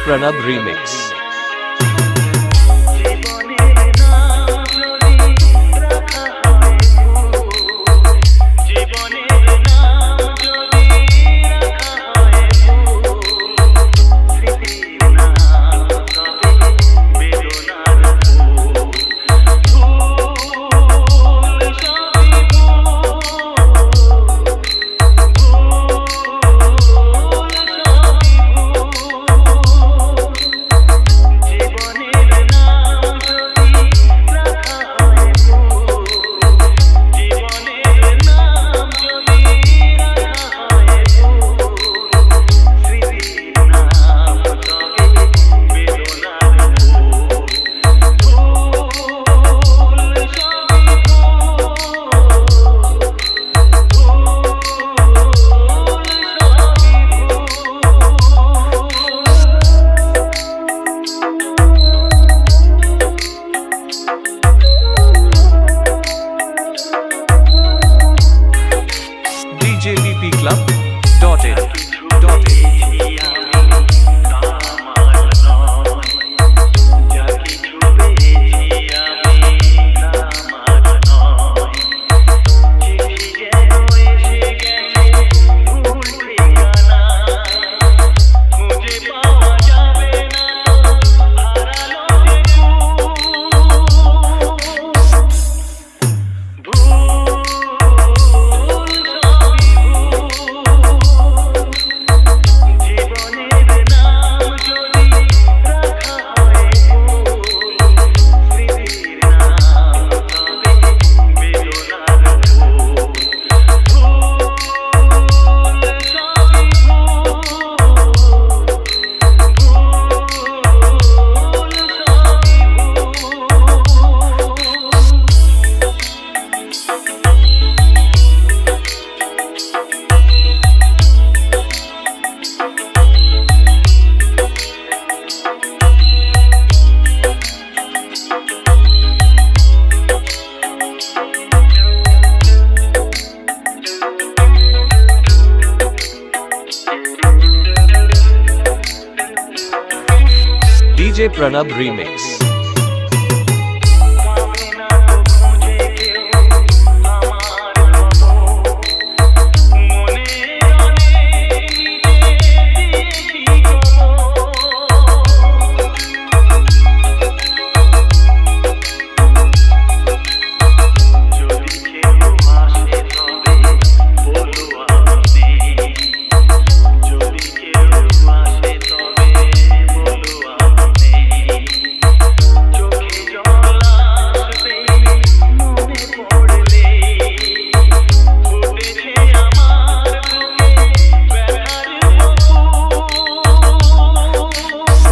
Pranab Remix. djppclub.in DJ Pranab Remix.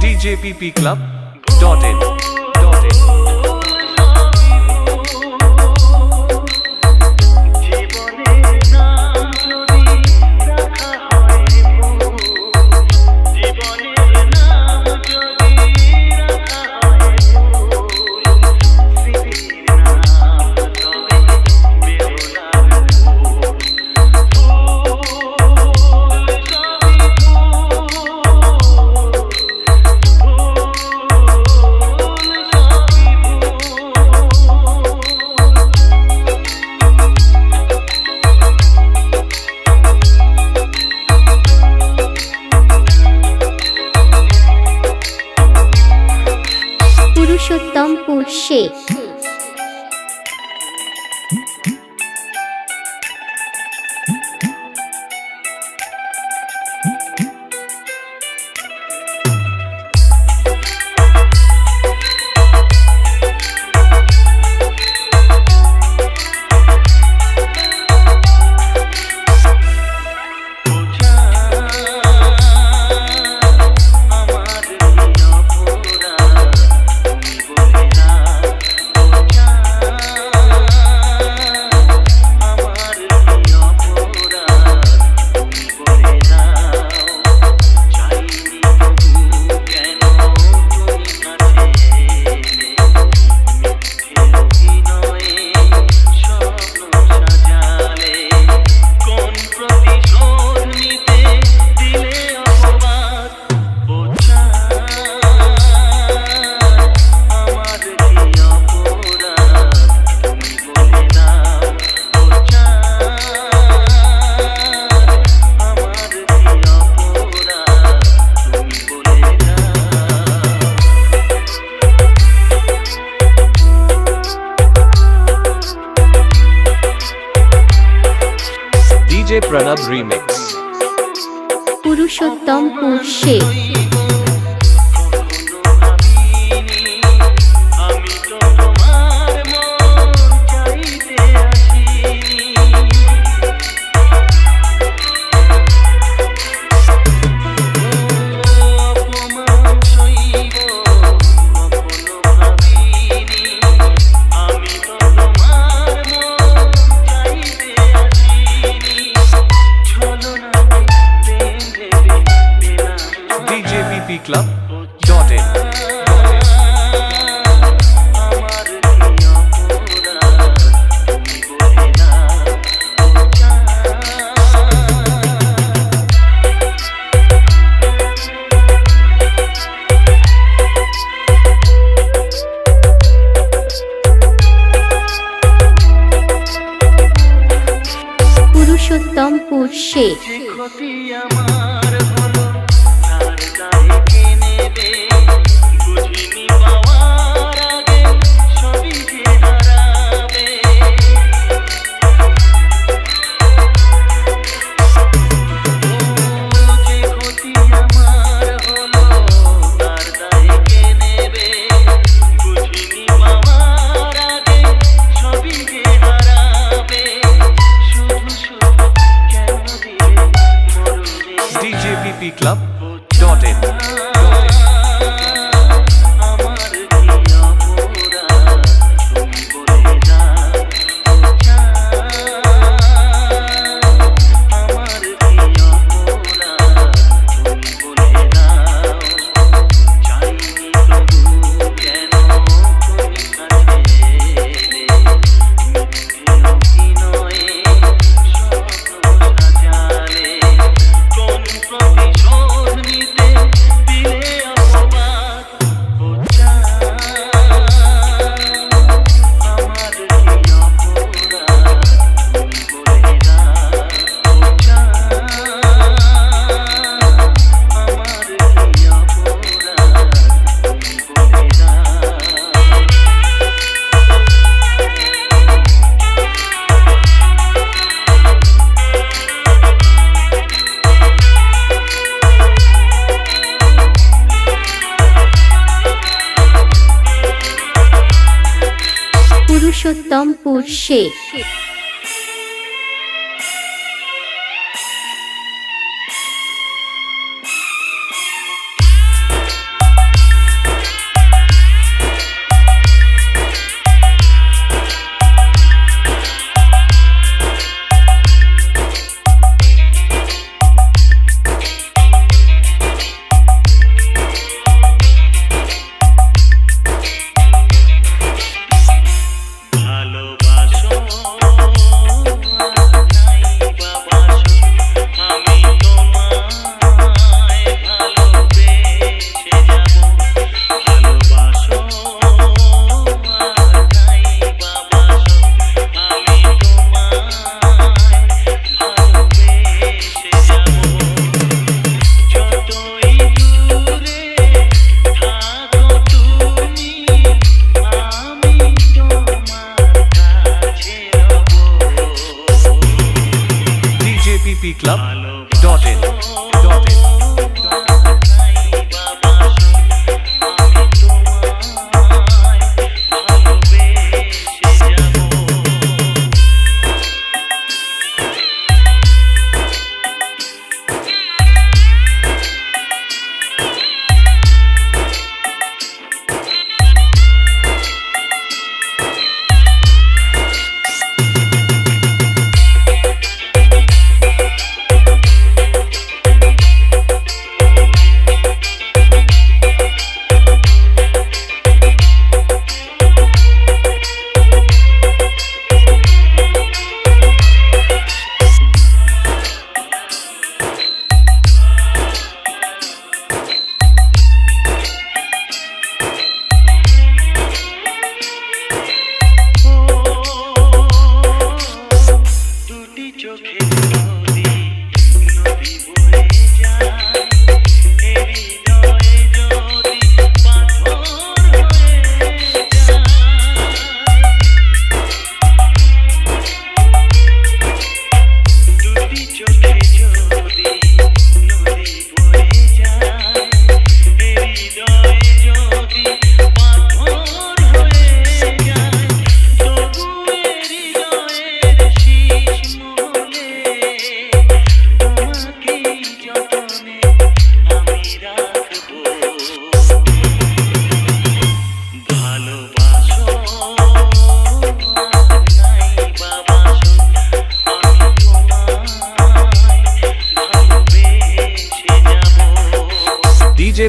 djppclub.in Purushottampur Sheikh. Pranab Remix. Purushottampur Sheikh. DJPPClub.in. Purushottampur Sheikh. DJPPClub.in. Purushottampur Sheikh. ভালোবাসো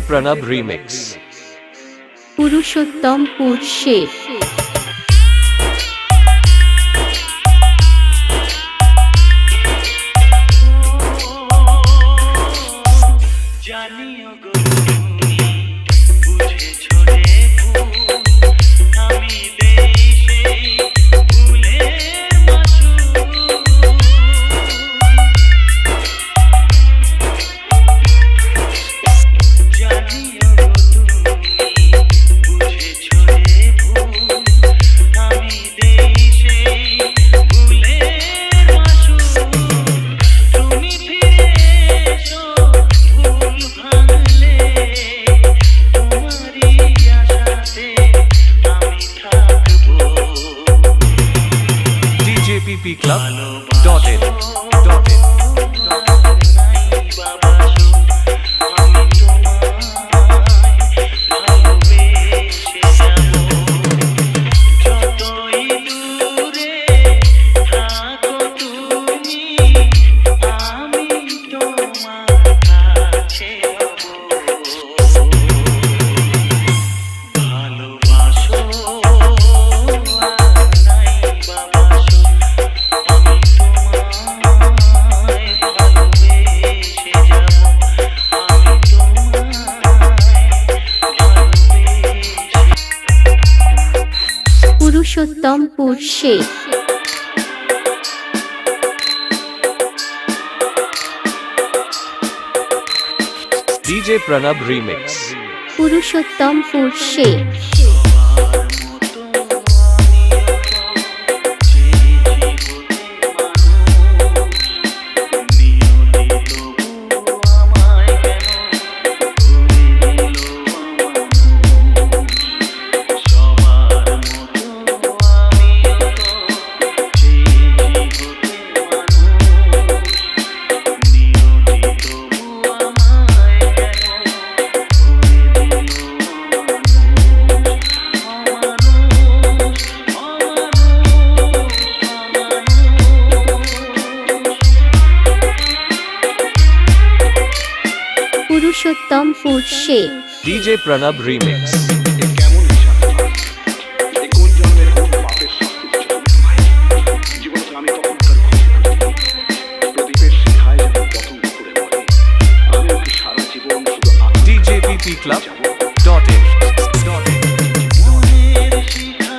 Pranab Remix. Purushottampur Sheikh জানিও গো তুমি বুঝেছো রে ভুল আমি দেই সেই ভুলের মাসুল জানিও গো তুমি বুঝেছো রে ভুল আমি দেই সেই ভুলের মাসুল তুমি ফিরে এসো ভুল ভাঙলে তোমারই আশাতে আমি থাকবো DJPP Club. ভালোবাসো নাই বাবাসো আমি তোমায় ভালোবেসে যাবো যতই দূরে থাকো তুমি আমি তোমার কাছে হব ভালোবাসো আর নাই বাবাসো আমি তোমায় ভালোবেসে যাবো আমি তোমায় Purushottampur Sheikh DJ Pranab Remix. Purushottampur Sheikh সবার মতো আমিও চেয়েছি হতে মানুষ নিয়তি তবু আমায় কেন করে দিল অমানুষ সবার মতো আমিও চেয়েছি হতে মানুষ নিয়তি তবু আমায় কেন করে দিল Purushottampur Sheikh DJ Pranab Remix. কেমন এ কোন জন্মের কোন পাপের শাস্তি জীবনে তো আমি কখনকার প্রদীপের শিখায় যখন পতঙ্গ করে মরে আমি ওকে সারা জীবন শুধু DJPP Club.in. মনের শিখা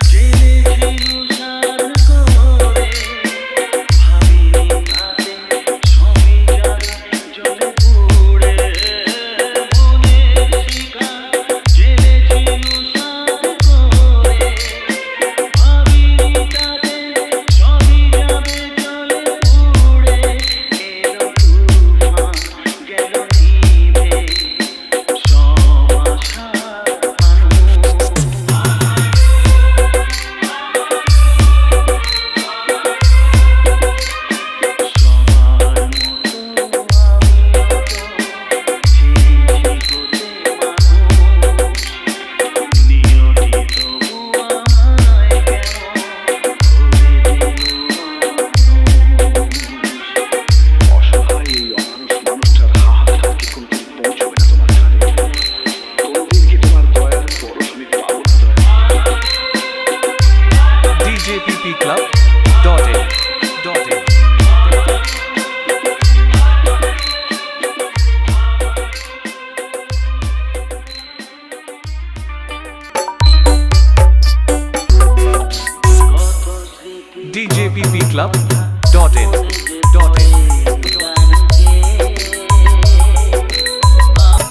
জেলেছিল সার করে ভাবিনি তাতে সবই যাবে জলে পুড়ে মনের শিখা জেলেছিল সার করে ভাবিনি তাতে সবই যাবে জলে পুড়ে এলো তুফান গেল নিভে সব আশা সবার মতো আমিও চেয়েছি হতে মানুষ নিয়তি তবু আমায় কেন করে দিল অসহায় এই অমানুষ মানুষটার হাহাকার কি কোনোদিন পৌঁছবে না তোমার কানে কোনোদিন কি তোমার দয়ার পরশ আমি পাবো না দয়া DJPP Club.in. কত স্মৃতি DJPP Club.in.